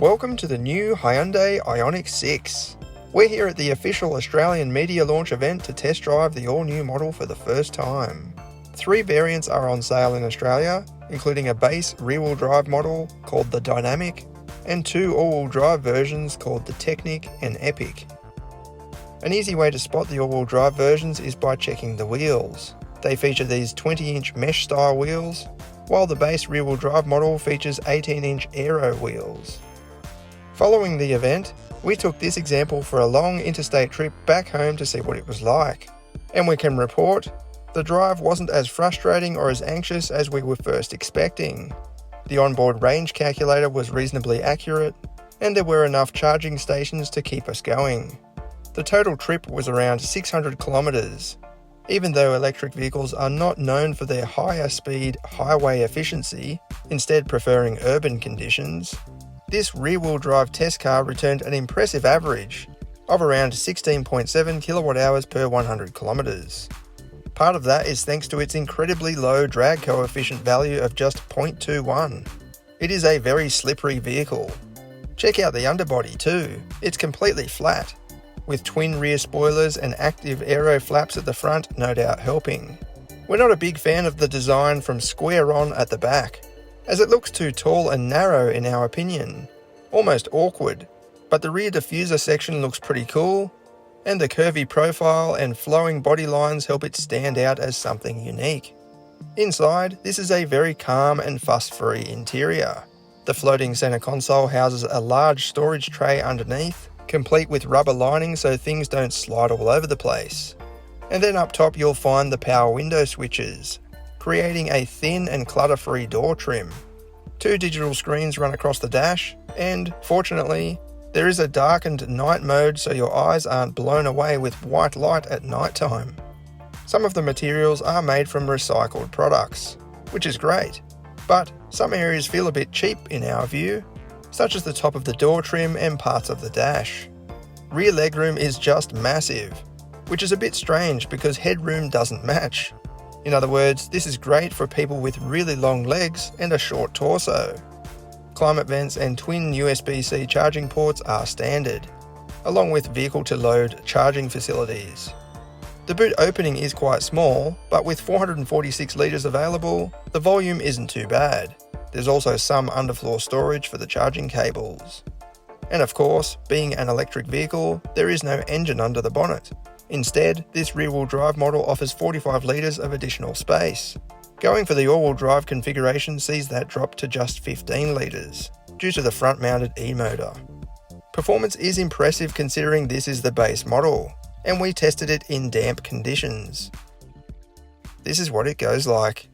Welcome to the new Hyundai IONIQ 6. We're here at the official Australian media launch event to test drive the all-new model for the first time. 3 variants are on sale in Australia, including a base rear-wheel drive model called the Dynamiq and 2 all-wheel drive versions called the Techniq and Epic. An easy way to spot the all-wheel drive versions is by checking the wheels. They feature these 20-inch mesh-style wheels, while the base rear-wheel drive model features 18-inch aero wheels. Following the event, we took this example for a long interstate trip back home to see what it was like. And we can report, the drive wasn't as frustrating or as anxious as we were first expecting. The onboard range calculator was reasonably accurate, and there were enough charging stations to keep us going. The total trip was around 600 kilometers. Even though electric vehicles are not known for their higher speed highway efficiency, instead preferring urban conditions, this rear-wheel drive test car returned an impressive average of around 16.7 kilowatt-hours per 100 kilometers. Part of that is thanks to its incredibly low drag coefficient value of just 0.21. It is a very slippery vehicle. Check out the underbody too, it's completely flat, with twin rear spoilers and active aero flaps at the front no doubt helping. We're not a big fan of the design from square on at the back, as it looks too tall and narrow in our opinion, almost awkward, but the rear diffuser section looks pretty cool, and the curvy profile and flowing body lines help it stand out as something unique. Inside, this is a very calm and fuss-free interior. The floating center console houses a large storage tray underneath, complete with rubber lining so things don't slide all over the place. And then up top you'll find the power window switches, creating a thin and clutter-free door trim. 2 digital screens run across the dash, and, fortunately, there is a darkened night mode so your eyes aren't blown away with white light at night time. Some of the materials are made from recycled products, which is great, but some areas feel a bit cheap in our view, such as the top of the door trim and parts of the dash. Rear legroom is just massive, which is a bit strange because headroom doesn't match. In other words, this is great for people with really long legs and a short torso. Climate vents and twin USB-C charging ports are standard, along with vehicle-to-load charging facilities. The boot opening is quite small, but with 446 litres available, the volume isn't too bad. There's also some underfloor storage for the charging cables. And of course, being an electric vehicle, there is no engine under the bonnet. Instead, this rear-wheel drive model offers 45 litres of additional space. Going for the all-wheel drive configuration sees that drop to just 15 litres, due to the front-mounted e-motor. Performance is impressive considering this is the base model, and we tested it in damp conditions. This is what it goes like.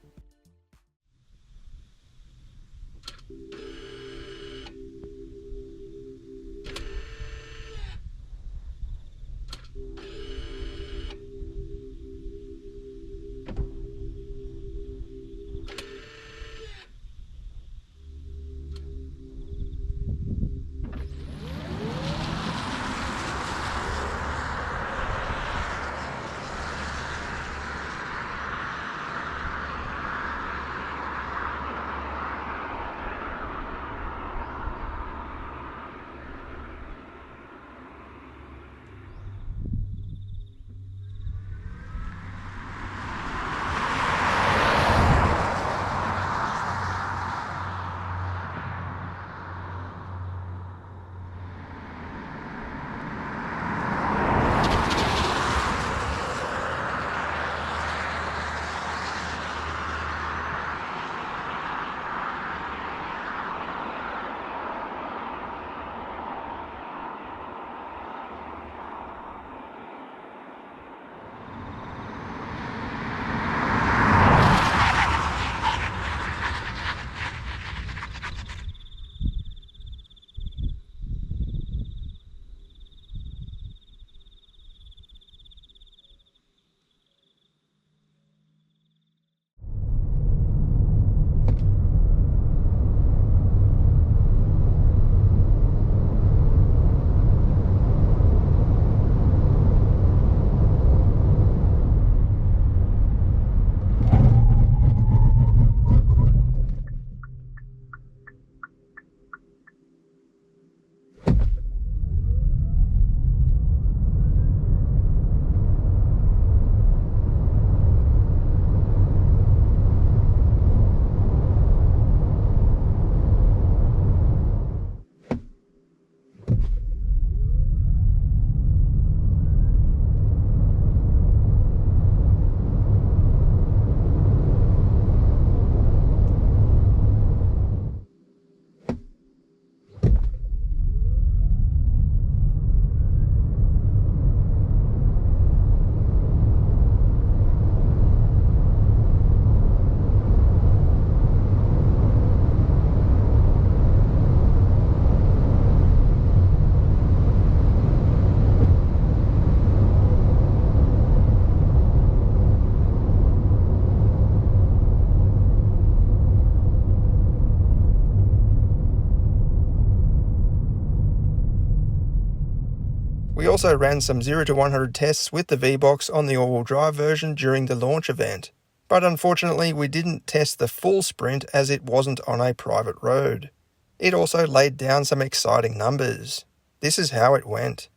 also ran some 0 to 100 tests with the V-Box on the all-wheel drive version during the launch event, but unfortunately we didn't test the full sprint as it wasn't on a private road. It also laid down some exciting numbers. This is how it went.